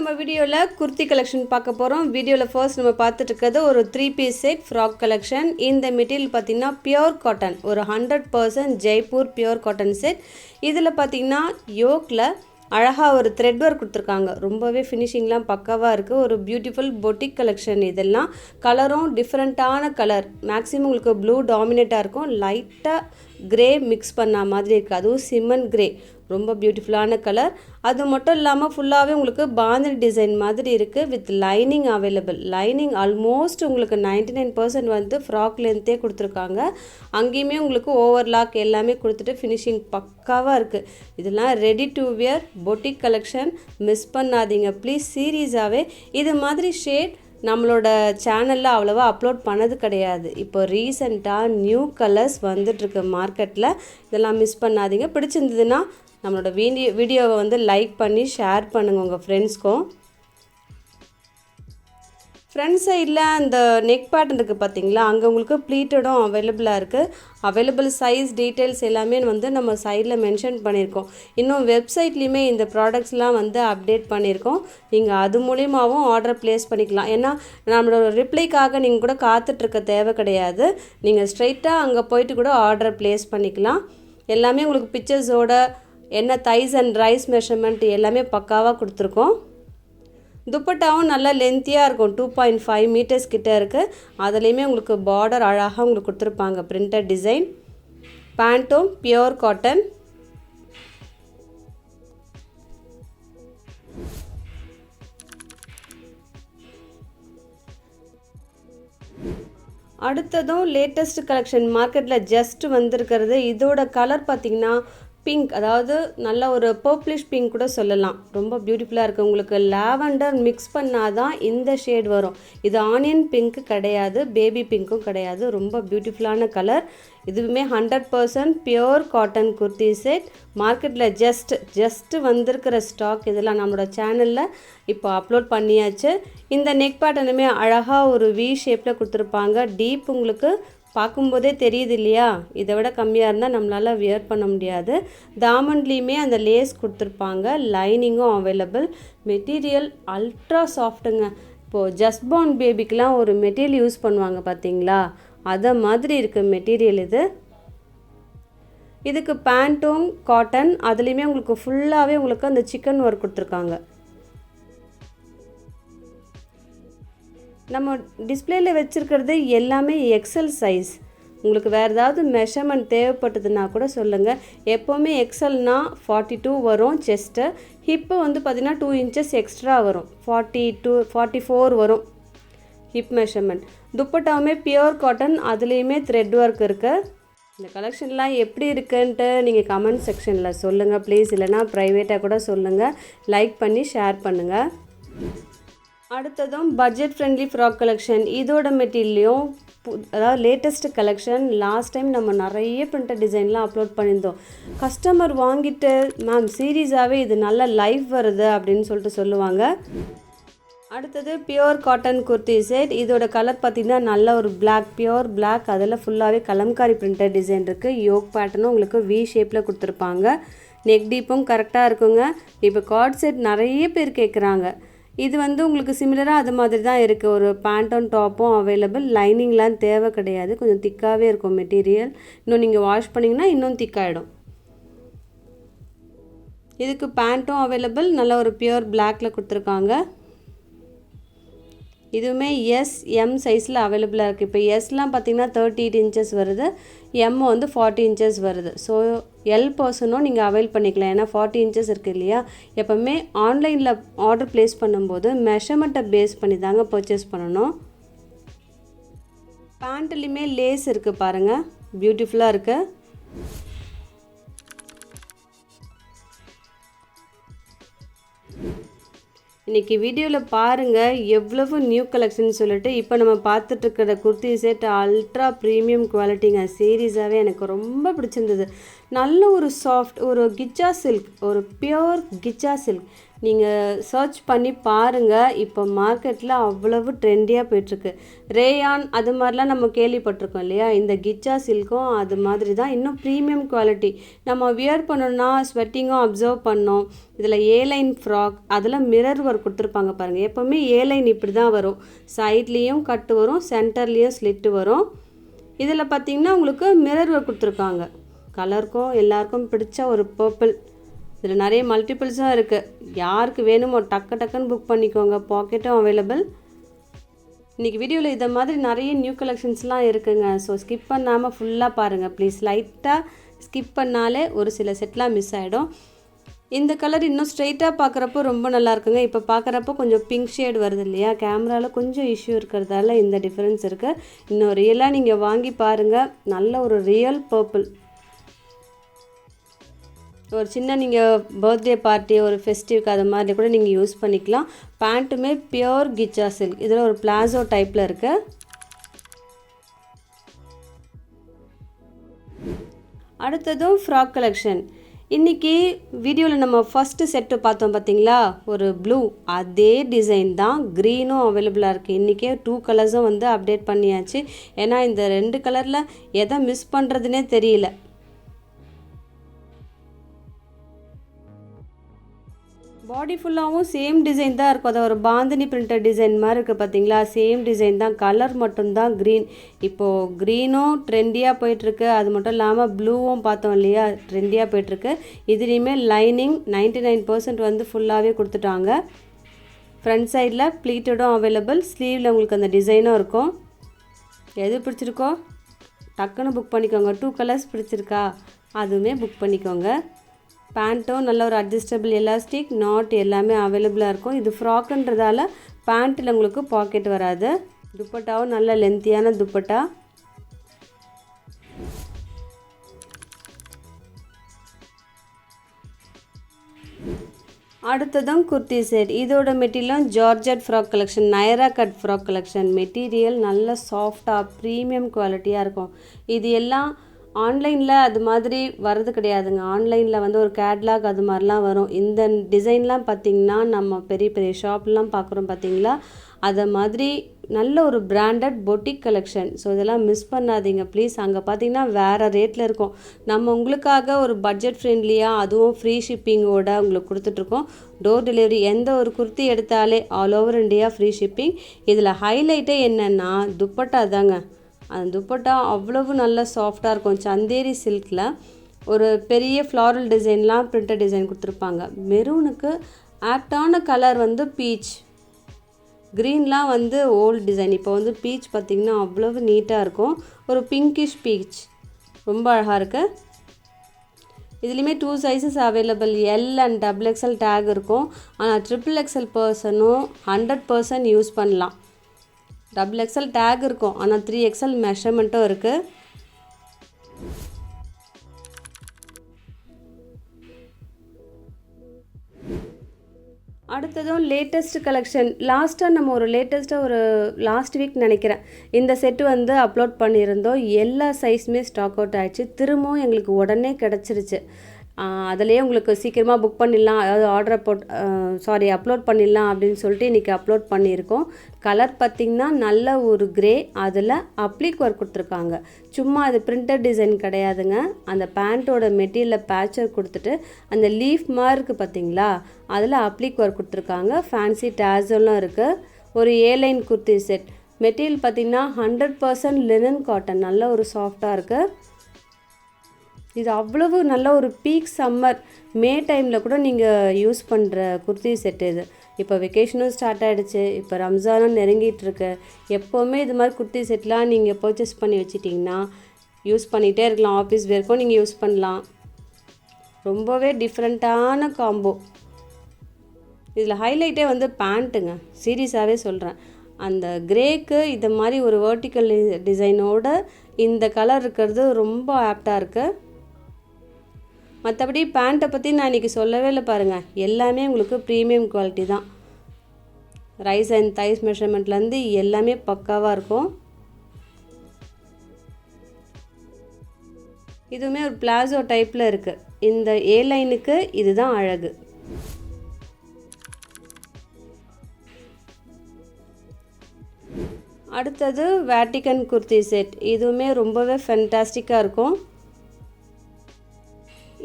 நம்ம வீடியோவில் குர்த்தி கலெக்ஷன் பார்க்க போகிறோம். வீடியோவில் ஃபர்ஸ்ட் நம்ம பார்த்துட்டு இருக்கிறது ஒரு 3 பீஸ் செட் ஃப்ராக் கலெக்ஷன். இந்த மெட்டீரியல் பார்த்திங்கன்னா பியோர் காட்டன், ஒரு 100% ஜெய்ப்பூர் பியோர் காட்டன் செட். இதில் பார்த்திங்கன்னா யோக்கில் அழகாக ஒரு த்ரெட் ஒர்க் கொடுத்துருக்காங்க. ரொம்பவே ஃபினிஷிங்லாம் பக்காவாக இருக்குது. ஒரு பியூட்டிஃபுல் பொட்டிக் கலெக்ஷன். இதெல்லாம் கலரும் டிஃப்ரெண்ட்டான கலர், மேக்ஸிமம் உங்களுக்கு ப்ளூ டாமினேட்டாக இருக்கும், லைட்டாக கிரே மிக்ஸ் பண்ண மாதிரி இருக்குது, அதுவும் சிமெண்ட் கிரே, ரொம்ப பியூட்டிஃபுல்லான கலர். அது மட்டும் இல்லாமல் ஃபுல்லாகவே உங்களுக்கு பாந்தினி டிசைன் மாதிரி இருக்குது with lining available. Lining almost உங்களுக்கு 99% வந்து ஃப்ராக் லென்த்தே கொடுத்துருக்காங்க. அங்கேயுமே உங்களுக்கு ஓவர்லாக் எல்லாமே கொடுத்துட்டு ஃபினிஷிங் பக்காவாக இருக்குது. இதெல்லாம் ready to wear boutique collection, miss பண்ணாதீங்க ப்ளீஸ். சீரியஸாகவே இது மாதிரி ஷேட் நம்மளோட சேனலில் அவ்வளோவா அப்லோட் பண்ணது கிடையாது. இப்போ ரீசெண்டாக நியூ கலர்ஸ் வந்துட்டுருக்கு மார்க்கெட்டில். இதெல்லாம் மிஸ் பண்ணாதீங்க. பிடிச்சிருந்ததுன்னா நம்மளோட வீடியோவை வந்து லைக் பண்ணி ஷேர் பண்ணுங்கள் உங்கள் ஃப்ரெண்ட்ஸ்க்கும். ஃப்ரண்ட் சைடில் அந்த நெக் பேட்டர்ன் இருக்குது பார்த்தீங்களா, அங்கே உங்களுக்கு ப்ளீட்டடும் அவைலபிளாக இருக்குது. அவைலபிள் சைஸ் டீட்டெயில்ஸ் எல்லாமே வந்து நம்ம சைடில் மென்ஷன் பண்ணியிருக்கோம். இன்னும் வெப்சைட்லேயுமே இந்த ப்ராடக்ட்ஸ்லாம் வந்து அப்டேட் பண்ணியிருக்கோம். நீங்கள் அது மூலியமாகவும் ஆர்டர் ப்ளேஸ் பண்ணிக்கலாம். ஏன்னா நம்மளோட ரிப்ளைக்காக நீங்கள் கூட காத்துட்ருக்க தேவை கிடையாது. நீங்கள் ஸ்ட்ரைட்டாக அங்கே போயிட்டு கூட ஆர்டர் ப்ளேஸ் பண்ணிக்கலாம். எல்லாமே உங்களுக்கு பிக்சர்ஸோட என்ன தைஸ் அண்ட் ரைஸ் மெஷர்மெண்ட் எல்லாமே பக்காவாக கொடுத்துருக்கோம். துப்பட்டாவும் நல்லா லென்த்தியாக இருக்கும், 2.5 மீட்டர்ஸ் கிட்டே இருக்குது. அதுலேயுமே உங்களுக்கு பார்டர் அழகாக உங்களுக்கு கொடுத்துருப்பாங்க, பிரிண்டட் டிசைன். பேண்ட்டும் பியோர் காட்டன். அடுத்ததும் லேட்டஸ்ட் கலெக்ஷன் மார்க்கெட்டில் ஜஸ்ட் வந்திருக்கிறது. இதோட கலர் பார்த்திங்கன்னா பிங்க், அதாவது நல்ல ஒரு பர்ப்ளிஷ் பிங்க் கூட சொல்லலாம். ரொம்ப பியூட்டிஃபுல்லாக இருக்குது. உங்களுக்கு லாவெண்டர் மிக்ஸ் பண்ணால் தான் இந்த ஷேட் வரும். இது ஆனியன் பிங்க்கு கிடையாது, பேபி பிங்க்கும் கிடையாது. ரொம்ப பியூட்டிஃபுல்லான கலர். இதுவுமே 100% பியோர் காட்டன் குர்த்தி செட். மார்க்கெட்டில் ஜஸ்ட் வந்திருக்கிற ஸ்டாக். இதெல்லாம் நம்மளோட சேனலில் இப்போ அப்லோட் பண்ணியாச்சு. இந்த நெக் பேட்டர்னுமே அழகாக ஒரு வி ஷேப்பில் கொடுத்துருப்பாங்க. டீப் உங்களுக்கு பார்க்கும்போதே தெரியுது இல்லையா, இதை விட கம்மியாக இருந்தால் நம்மளால் வியர் பண்ண முடியாது. தாமண்ட்லேயுமே அந்த லேஸ் கொடுத்துருப்பாங்க, லைனிங்கும் அவைலபிள். மெட்டீரியல் அல்ட்ரா சாஃப்ட்டுங்க. இப்போது ஜஸ்ட் பார்ன் பேபிக்கெலாம் ஒரு மெட்டீரியல் யூஸ் பண்ணுவாங்க பார்த்தீங்களா, அதை மாதிரி இருக்குது மெட்டீரியல் இது. இதுக்கு பேண்ட்டும் காட்டன், அதுலேயுமே உங்களுக்கு ஃபுல்லாகவே உங்களுக்கு அந்த சிக்கன் ஒர்க் கொடுத்துருக்காங்க. நம்ம டிஸ்பிளேயில் வச்சுருக்கிறது எல்லாமே எக்ஸல் சைஸ். உங்களுக்கு வேறு ஏதாவது மெஷர்மெண்ட் தேவைப்பட்டதுன்னா கூட சொல்லுங்கள். எப்போவுமே எக்ஸல்னால் 42 வரும் செஸ்ட்டு. ஹிப்பு வந்து பார்த்திங்கன்னா 2 இன்ச்சஸ் எக்ஸ்ட்ரா வரும், 44 வரும் ஹிப் மெஷர்மெண்ட். துப்பட்டாவுமே பியோர் காட்டன், அதுலேயுமே த்ரெட் ஒர்க் இருக்குது. இந்த கலெக்ஷன்லாம் எப்படி இருக்குன்ட்டு நீங்கள் கமெண்ட் செக்ஷனில் சொல்லுங்கள் ப்ளீஸ். இல்லைனா ப்ரைவேட்டாக கூட சொல்லுங்கள். லைக் பண்ணி ஷேர் பண்ணுங்கள். அடுத்ததும் பட்ஜெட் ஃப்ரெண்ட்லி ஃப்ராக் கலெக்ஷன். இதோட மெட்டீரியலையும் அதாவது லேட்டஸ்ட் கலெக்ஷன். லாஸ்ட் டைம் நம்ம நிறைய பிரிண்டட் டிசைன்லாம் அப்லோட் பண்ணியிருந்தோம். கஸ்டமர் வாங்கிட்டு மேம் சீரியஸாகவே இது நல்ல லைஃப் வருது அப்படின்னு சொல்லிட்டு சொல்லுவாங்க. அடுத்தது பியோர் காட்டன் குர்த்தி செட். இதோட கலர் பார்த்திங்கன்னா நல்ல ஒரு பிளாக், பியோர் பிளாக். அதில் ஃபுல்லாகவே கலம்காரி பிரிண்டட் டிசைன் இருக்குது. யோக் பேட்டர்னும் உங்களுக்கு வி ஷேப்பில் கொடுத்துருப்பாங்க. நெக் டீப்பும் கரெக்டாக இருக்குங்க. இப்போ கார்ட் செட் நிறைய பேர் கேட்குறாங்க. இது வந்து உங்களுக்கு சிமிலராக அது மாதிரி தான் இருக்குது. ஒரு பேண்ட்டும் டாப்பும் அவைலபிள். லைனிங்லாம் தேவை கிடையாது, கொஞ்சம் திக்காகவே இருக்கும் மெட்டீரியல். இன்னும் நீங்கள் வாஷ் பண்ணிங்கன்னா இன்னும் திக்காகிடும். இதுக்கு பேண்ட்டும் அவைலபிள், நல்ல ஒரு பியூர் பிளாக்கில் கொடுத்துருக்காங்க. இதுவுமே எம் சைஸில் அவைலபிளாக இருக்குது. இப்போ எஸ்லாம் பார்த்திங்கன்னா 38 இன்ச்சஸ் வருது, எம் வந்து 40 இன்ச்சஸ் வருது. ஸோ எல் பர்சனும் நீங்கள் அவைல் பண்ணிக்கலாம். ஏன்னா 40 இன்ச்சஸ் இருக்குது இல்லையா. எப்போவுமே ஆன்லைனில் ஆர்டர் ப்ளேஸ் பண்ணும்போது மெஷர்மெண்ட்டை பேஸ் பண்ணி தாங்க பர்ச்சேஸ் பண்ணணும். பேண்ட்லேயுமே லேஸ் இருக்குது பாருங்கள், பியூட்டிஃபுல்லாக இருக்குது. இன்றைக்கி வீடியோவில் பாருங்கள் எவ்வளவு நியூ கலெக்ஷன் சொல்லிட்டு. இப்போ நம்ம பார்த்துட்ருக்கிற குர்த்தி செட் அல்ட்ரா ப்ரீமியம் குவாலிட்டிங்க. சீரியஸாகவே எனக்கு ரொம்ப பிடிச்சிருந்தது. நல்ல ஒரு சாஃப்ட், ஒரு கிச்சா சில்க், ஒரு பியோர் கிச்சா சில்க். நீங்கள் சர்ச் பண்ணி பாருங்கள். இப்போ மார்க்கெட்டில் அவ்வளவு ட்ரெண்டியாக போயிட்டுருக்கு. ரேயான் அது மாதிரிலாம் நம்ம கேள்விப்பட்டிருக்கோம் இல்லையா, இந்த கிச்சா சில்க்கும் அது மாதிரி தான், இன்னும் ப்ரீமியம் குவாலிட்டி. நம்ம வியர் பண்ணோன்னா ஸ்வெட்டிங்கும் அப்சர்வ் பண்ணோம். இதில் ஏலைன் ஃப்ராக் அதில் மிரர் ஒர்க் கொடுத்துருப்பாங்க பாருங்கள். எப்போவுமே ஏலைன் இப்படி தான் வரும், சைட்லேயும் கட்டு வரும், சென்டர்லேயும் ஸ்லிட்டு வரும். இதில் பார்த்திங்கன்னா உங்களுக்கு மிரர் ஒர்க் கொடுத்துருக்காங்க. கலருக்கும் எல்லாருக்கும் பிடிச்ச ஒரு பர்பிள். இதில் நிறைய மல்டிபிள்ஸாக இருக்குது. யாருக்கு வேணுமோ டக்குன்னு புக் பண்ணிக்கோங்க. பாக்கெட்டும் அவைலபிள். இன்றைக்கி வீடியோவில் இதை மாதிரி நிறைய நியூ கலெக்ஷன்ஸ்லாம் இருக்குங்க. ஸோ ஸ்கிப் பண்ணாமல் ஃபுல்லாக பாருங்கள் ப்ளீஸ். லைட்டாக ஸ்கிப் பண்ணாலே ஒரு சில செட்லாம் மிஸ் ஆகிடும். இந்த கலர் இன்னும் ஸ்ட்ரைட்டாக பார்க்குறப்போ ரொம்ப நல்லா இருக்குங்க. இப்போ பார்க்குறப்போ கொஞ்சம் பிங்க் ஷேட் வருது இல்லையா, கேமராவில் கொஞ்சம் இஷ்யூ இருக்கிறதால இந்த டிஃப்ரென்ஸ் இருக்குது. இன்னும் ரியலாக நீங்கள் வாங்கி பாருங்கள். நல்ல ஒரு ரியல் பர்பிள். ஒரு சின்ன நீங்கள் பர்த்டே பார்ட்டி, ஒரு ஃபெஸ்டிவ்க்கு அது மாதிரி கூட நீங்கள் யூஸ் பண்ணிக்கலாம். பேண்ட்டுமே பியோர் கிச்சா சில்க். இதில் ஒரு பிளாசோ டைப்பில் இருக்குது. அடுத்ததும் ஃப்ராக் கலெக்ஷன். இன்றைக்கி வீடியோவில் நம்ம ஃபஸ்ட்டு செட்டு பார்த்தோம் பார்த்தீங்களா, ஒரு ப்ளூ, அதே டிசைன் தான் க்ரீனும் அவைலபிளாக இருக்குது. இன்றைக்கே 2 கலர்ஸும் வந்து அப்டேட் பண்ணியாச்சு. ஏன்னா இந்த 2 கலரில் எதை மிஸ் பண்ணுறதுனே தெரியல. பாடி ஃபுல்லாகவும் சேம் டிசைன் தான் இருக்கும். அதை ஒரு பாந்தினி பிரிண்டட் டிசைன் மாதிரி இருக்குது பார்த்தீங்களா, சேம் டிசைன் தான். கலர் மட்டும்தான் க்ரீன். இப்போது க்ரீனும் ட்ரெண்டியாக போயிட்டுருக்கு. அது மட்டும் இல்லாமல் ப்ளூவும் பார்த்தோம் இல்லையா, ட்ரெண்டியாக போயிட்டுருக்கு. இதுலேயுமே லைனிங் 99% வந்து ஃபுல்லாகவே கொடுத்துட்டாங்க. ஃப்ரண்ட் சைடில் ப்ளீட்டடும் அவைலபிள். ஸ்லீவில் உங்களுக்கு அந்த டிசைனும் இருக்கும். எது பிடிச்சிருக்கோ டக்குன்னு புக் பண்ணிக்கோங்க. 2 கலர்ஸ் பிடிச்சிருக்கா அதுவுமே புக் பண்ணிக்கோங்க. பேண்ட்டும் நல்ல ஒரு அட்ஜஸ்டபிள் எலாஸ்டிக் நாட் எல்லாமே அவைலபிளாக இருக்கும். இது ஃப்ராக்குன்றதால பேண்ட்டில் உங்களுக்கு பாக்கெட் வராது. துப்பட்டாவும் நல்ல லென்த்தியான துப்பட்டா. அடுத்ததும் குர்த்தி செட். இதோட மெட்டீரியலும் georgette frock collection, Naira cut frock collection. Material நல்ல சாஃப்டாக ப்ரீமியம் குவாலிட்டியாக இருக்கும். இது எல்லாம் ஆன்லைனில் அது மாதிரி வர்றது கிடையாதுங்க. ஆன்லைனில் வந்து ஒரு கேட்லாக் அது மாதிரிலாம் வரும். இந்த டிசைன்லாம் பார்த்திங்கன்னா நம்ம பெரிய பெரிய ஷாப்லாம் பார்க்குறோம் பார்த்தீங்களா, அதை மாதிரி நல்ல ஒரு பிராண்டட் பொட்டிக் கலெக்ஷன். ஸோ இதெல்லாம் மிஸ் பண்ணாதீங்க ப்ளீஸ். அங்கே பார்த்தீங்கன்னா வேறு ரேட்டில் இருக்கும். நம்ம உங்களுக்காக ஒரு பட்ஜெட் ஃப்ரெண்ட்லியாக அதுவும் ஃப்ரீ ஷிப்பிங்கோட உங்களுக்கு கொடுத்துட்ருக்கோம். Door delivery. எந்த ஒரு குர்த்தி எடுத்தாலே all over India free shipping. இதில் ஹைலைட்டே என்னென்னா துப்பட்டா தாங்க. அந்த துப்பட்டா அவ்வளவு நல்ல சாஃப்டாக இருக்கும். சந்தேரி சில்கில் ஒரு பெரிய ஃப்ளாரல் டிசைன்லாம் பிரிண்டட் டிசைன் கொடுத்துருப்பாங்க. மெரூனுக்கு ஆக்டான கலர் வந்து பீச், க்ரீன்லாம் வந்து ஓல்டு டிசைன். இப்போ வந்து பீச் பார்த்திங்கன்னா அவ்வளவு நீட்டாக இருக்கும். ஒரு பிங்கிஷ் பீச் ரொம்ப அழகாக இருக்குது. இதுலேயுமே 2 sizes available. L and XXL take இருக்கும். ஆனால் XXL பர்சனும் 100% யூஸ் பண்ணலாம். XXL டேக் இருக்கும், ஆனால் 3XL மெஷர்மெண்ட்டும் இருக்குது. அடுத்ததும் லேட்டஸ்ட் கலெக்ஷன். லாஸ்ட்டாக நம்ம ஒரு லாஸ்ட் வீக் நினைக்கிறேன் இந்த செட்டு வந்து அப்லோட் பண்ணியிருந்தோம். எல்லா சைஸுமே ஸ்டாக் அவுட் ஆகிடுச்சு. திரும்பவும் எங்களுக்கு உடனே கிடச்சிருச்சு. அதிலே உங்களுக்கு சீக்கிரமாக புக் பண்ணிடலாம், அதாவது அப்லோட் பண்ணிடலாம் அப்படின்னு சொல்லிட்டு இன்றைக்கி அப்லோட் பண்ணியிருக்கோம். கலர் பார்த்திங்கன்னா நல்ல ஒரு கிரே, அதில் அப்ளிக் ஒர்க் கொடுத்துருக்காங்க. சும்மா அது பிரிண்டட் டிசைன் கிடையாதுங்க. அந்த பேண்ட்டோட மெட்டீரியலில் பேட்ச் ஒர்க் கொடுத்துட்டு அந்த லீஃப் மாதிரி இருக்குது பார்த்திங்களா, அதில் அப்ளிக் ஒர்க் கொடுத்துருக்காங்க. ஃபேன்சி டேசலும் இருக்குது. ஒரு ஏலைன் குர்த்தி செட். மெட்டீரியல் பார்த்திங்கன்னா 100% லினன் காட்டன். நல்ல ஒரு சாஃப்டாக இருக்குது. இது அவ்வளவு நல்ல ஒரு பீக் சம்மர் மே டைமில் கூட நீங்கள் யூஸ் பண்ணுற குர்த்தி செட்டு இது. இப்போ வெக்கேஷனும் ஸ்டார்ட் ஆகிடுச்சு, இப்போ ரம்ஜானும் நெருங்கிட்டுருக்கு. எப்போவுமே இது மாதிரி குர்த்தி செட்லாம் நீங்கள் பர்ச்சேஸ் பண்ணி வச்சிட்டிங்கன்னா யூஸ் பண்ணிகிட்டே இருக்கலாம். ஆஃபீஸ் வேர்க்கும் நீங்கள் யூஸ் பண்ணலாம். ரொம்பவே டிஃப்ரெண்ட்டான காம்போ. இதில் ஹைலைட்டே வந்து பேண்ட்டுங்க. சீரியஸாகவே சொல்கிறேன். அந்த கிரேக்கு இந்த மாதிரி ஒரு வெர்டிக்கல் டிசைனோட இந்த கலர் இருக்கிறது ரொம்ப ஆப்டாக இருக்குது. மற்றபடி பேண்ட்டை பற்றி நான் இன்றைக்கி சொல்லவே இல்லை பாருங்கள். எல்லாமே உங்களுக்கு ப்ரீமியம் குவாலிட்டி தான். ரைஸ் அண்ட் தைஸ் மெஷர்மெண்ட்லேருந்து எல்லாமே பக்காவாக இருக்கும். இதுவுமே ஒரு பிளாசோ டைப்பில் இருக்குது. இந்த ஏ லைனுக்கு இதுதான் அழகு. அடுத்தது வேட்டிக்கன் குர்த்தி செட். இதுவுமே ரொம்பவே ஃபென்டாஸ்டிக்காக இருக்கும்.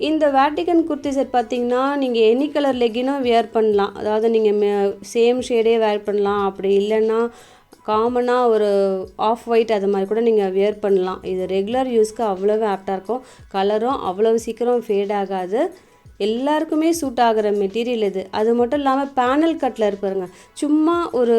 இந்த வேட்டிக்கன் குர்த்தி செட் பார்த்திங்கன்னா நீங்கள் எனி கலர் லெகினும் வேர் பண்ணலாம். அதாவது நீங்கள் சேம் ஷேடே வேர் பண்ணலாம். அப்படி இல்லைன்னா காமனாக ஒரு ஆஃப் ஒயிட் அது மாதிரி கூட நீங்கள் வேர் பண்ணலாம். இது ரெகுலர் யூஸ்க்கு அவ்வளோவே ஆப்டாக இருக்கும். கலரும் அவ்வளோ சீக்கிரம் ஃபேட் ஆகாது. எல்லாருக்குமே சூட் ஆகிற மெட்டீரியல் இது. அது மட்டும் இல்லாமல் பேனல் கட்டில் இருப்பாருங்க. சும்மா ஒரு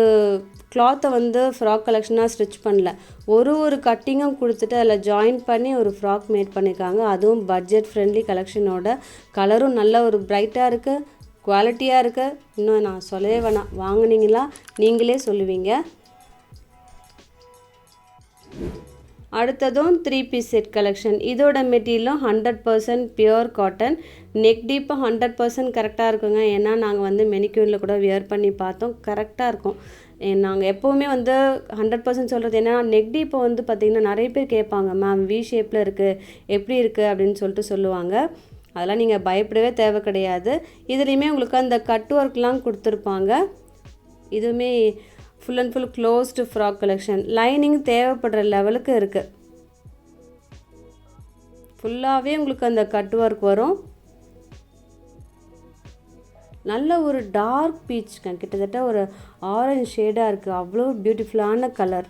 கிளாத்தை வந்து ஃப்ராக் கலெக்ஷனாக ஸ்டிச் பண்ணல, ஒரு கட்டிங்கும் கொடுத்துட்டு அதில் ஜாயின் பண்ணி ஒரு ஃப்ராக் மேட் பண்ணியிருக்காங்க. அதுவும் பட்ஜெட் ஃப்ரெண்ட்லி கலெக்ஷனோட. கலரும் நல்ல ஒரு பிரைட்டாக இருக்குது, குவாலிட்டியாக இருக்குது. இன்னும் நான் சொல்லவே வேணாம், வாங்கினீங்களா நீங்களே சொல்லுவீங்க. அடுத்ததும் 3 பீஸ் செட் கலெக்ஷன். இதோட மெட்டீரியலும் 100% பியூர் காட்டன். நெக் டீப்பு 100% கரெக்டாக இருக்குங்க. ஏன்னா நாங்கள் வந்து மெனிக்யூரில் கூட வியர் பண்ணி பார்த்தோம், கரெக்டாக இருக்கும். நாங்கள் எப்போவுமே வந்து 100% சொல்கிறது என்னென்னா, நெக் டீப்பை வந்து பார்த்திங்கன்னா நிறைய பேர் கேட்பாங்க, மேம் வி ஷேப்பில் இருக்குது எப்படி இருக்குது அப்படின்னு சொல்லிட்டு சொல்லுவாங்க. அதெல்லாம் நீங்கள் பயப்படவே தேவை கிடையாது. இதுலேயுமே உங்களுக்கு அந்த கட் ஒர்க்லாம் கொடுத்துருப்பாங்க. இதுவுமே full and full closed frock collection. Lining தேவைப்படுற லெவலுக்கு இருக்குது. ஃபுல்லாகவே உங்களுக்கு அந்த கட் ஒர்க் வரும். நல்ல ஒரு டார்க் பீச், கிட்டத்தட்ட ஒரு ஆரஞ்சு ஷேடாக இருக்குது. அவ்வளோ பியூட்டிஃபுல்லான கலர்.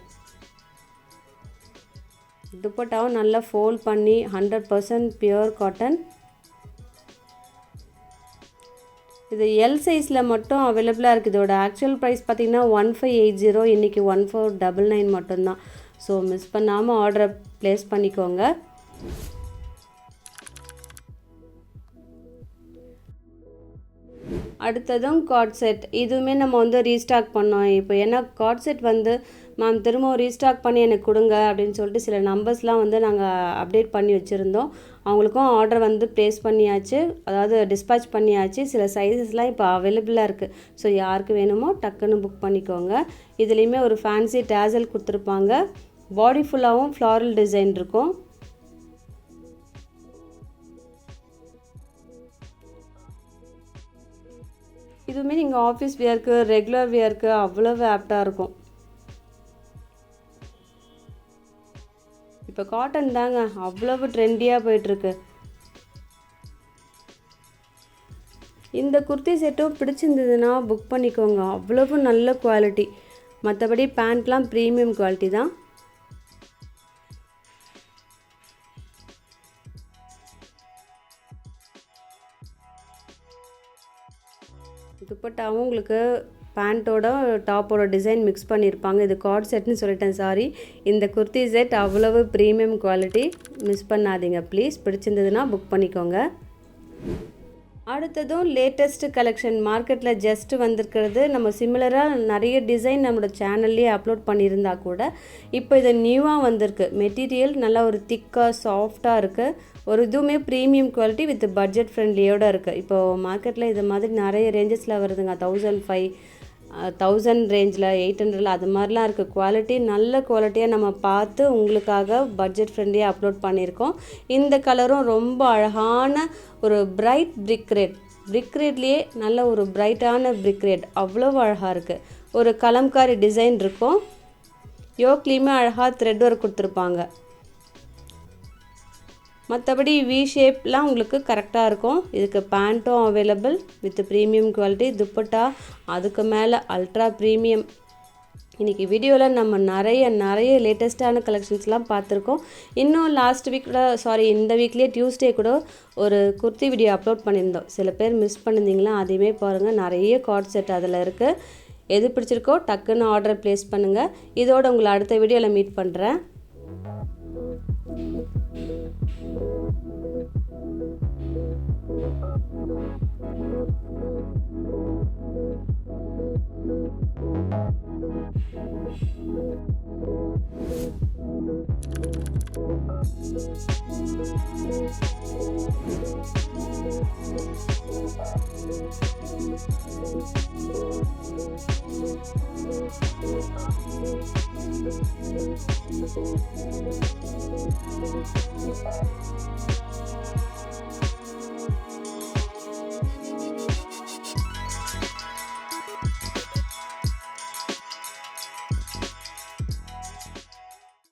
துப்பட்டாவும் நல்லா ஃபோல்ட் பண்ணி 100% பியூர் காட்டன். இது எல் சைஸில் மட்டும் அவைலபிளாக இருக்குது. இதோட ஆக்சுவல் ப்ரைஸ் பார்த்திங்கன்னா 1580, இன்றைக்கி 1499 மட்டும்தான். ஸோ மிஸ் பண்ணாமல் ஆர்டரை ப்ளேஸ் பண்ணிக்கோங்க. அடுத்ததும் கார்ட் செட். இதுவுமே நம்ம வந்து ரீஸ்டாக் பண்ணோம் இப்போ. ஏன்னா கார்ட் செட் வந்து மேம் திரும்ப ரீஸ்டாக் பண்ணி எனக்கு கொடுங்க அப்படின்னு சொல்லிட்டு சில நம்பர்ஸ்லாம் வந்து நாங்கள் அப்டேட் பண்ணி வச்சுருந்தோம். அவங்களுக்கும் ஆர்டர் வந்து ப்ளேஸ் பண்ணியாச்சு, அதாவது டிஸ்பேச் பண்ணியாச்சு. சில சைஸஸ்லாம் இப்போ அவைலபிளாக இருக்குது. ஸோ யாருக்கு வேணுமோ டக்குன்னு புக் பண்ணிக்கோங்க. இதுலேயுமே ஒரு ஃபேன்சி டேசல் கொடுத்துருப்பாங்க. பாடி ஃபுல்லாகவும் ஃப்ளாரல் டிசைன் இருக்கும். இதுவுமே நீங்கள் ஆஃபீஸ் வியருக்கு, ரெகுலர் வியருக்கு அவ்வளவு ஆப்டாக இருக்கும். இப்போ காட்டன் தாங்க அவ்வளவு ட்ரெண்டியாக போயிட்டுருக்கு. இந்த குர்த்தி செட்டும் பிடிச்சிருந்ததுன்னா புக் பண்ணிக்கோங்க. அவ்வளவு நல்ல குவாலிட்டி. மற்றபடி பேண்ட்லாம் ப்ரீமியம் குவாலிட்டி தான். துப்பட்டாவும் உங்களுக்கு பேண்ட்டோட டாப்போட டிசைன் மிக்ஸ் பண்ணியிருப்பாங்க. இது கார்ட் செட்னு சொல்லிட்டேன், சாரி. இந்த குர்த்தி செட் அவ்வளவு ப்ரீமியம் குவாலிட்டி. மிஸ் பண்ணாதீங்க ப்ளீஸ். பிடிச்சிருந்ததுன்னா புக் பண்ணிக்கோங்க. அடுத்ததும் லேட்டஸ்ட் கலெக்ஷன். மார்க்கெட்டில் ஜஸ்ட்டு வந்திருக்கிறது. நம்ம சிமிலராக நிறைய டிசைன் நம்மளோட சேனல்லே அப்லோட் பண்ணியிருந்தா கூட இப்போ இது நியூவாக வந்திருக்கு. மெட்டீரியல் நல்லா ஒரு திக்காக சாஃப்டாக இருக்குது. ஒரு இதுவுமே ப்ரீமியம் குவாலிட்டி வித் பட்ஜெட் ஃப்ரெண்ட்லியோடு இருக்குது. இப்போது மார்க்கெட்டில் இது மாதிரி நிறைய ரேஞ்சஸில் வருதுங்க. 1500, 1000 ரேஞ்சில், 800 அது மாதிரிலாம் இருக்குது. குவாலிட்டி நல்ல குவாலிட்டியாக நம்ம பார்த்து உங்களுக்காக பட்ஜெட் ஃப்ரெண்ட்லியாக அப்லோட் பண்ணியிருக்கோம். இந்த கலரும் ரொம்ப அழகான ஒரு பிரைட் பிரிக் ரெட்லேயே நல்ல ஒரு பிரைட்டான பிரிக் ரெட். அவ்வளோ அழகாக இருக்குது. ஒரு கலம்காரி டிசைன் இருக்கும். யோக்லேயுமே அழகாக த்ரெட் ஒர்க் கொடுத்துருப்பாங்க. மற்றபடி வி ஷேப்லாம் உங்களுக்கு கரெக்டாக இருக்கும். இதுக்கு பேண்ட்டும் available with premium quality. Dupatta அதுக்கு மேலே அல்ட்ரா ப்ரீமியம். இன்றைக்கி வீடியோவில் நம்ம நிறைய லேட்டஸ்ட்டான கலெக்ஷன்ஸ்லாம் பார்த்துருக்கோம். இன்னும் லாஸ்ட் வீக் கூட, சாரி இந்த வீக்லேயே டியூஸ்டே கூட ஒரு குர்த்தி வீடியோ அப்லோட் பண்ணியிருந்தோம். சில பேர் மிஸ் பண்ணியிருந்தீங்களா, அதையுமே பாருங்கள். நிறைய கார்ட் செட் அதில் இருக்குது. எது பிடிச்சிருக்கோ டக்குன்னு ஆர்டர் ப்ளேஸ் பண்ணுங்கள். இதோட உங்களை அடுத்த வீடியோவில் மீட் பண்ணுறேன்.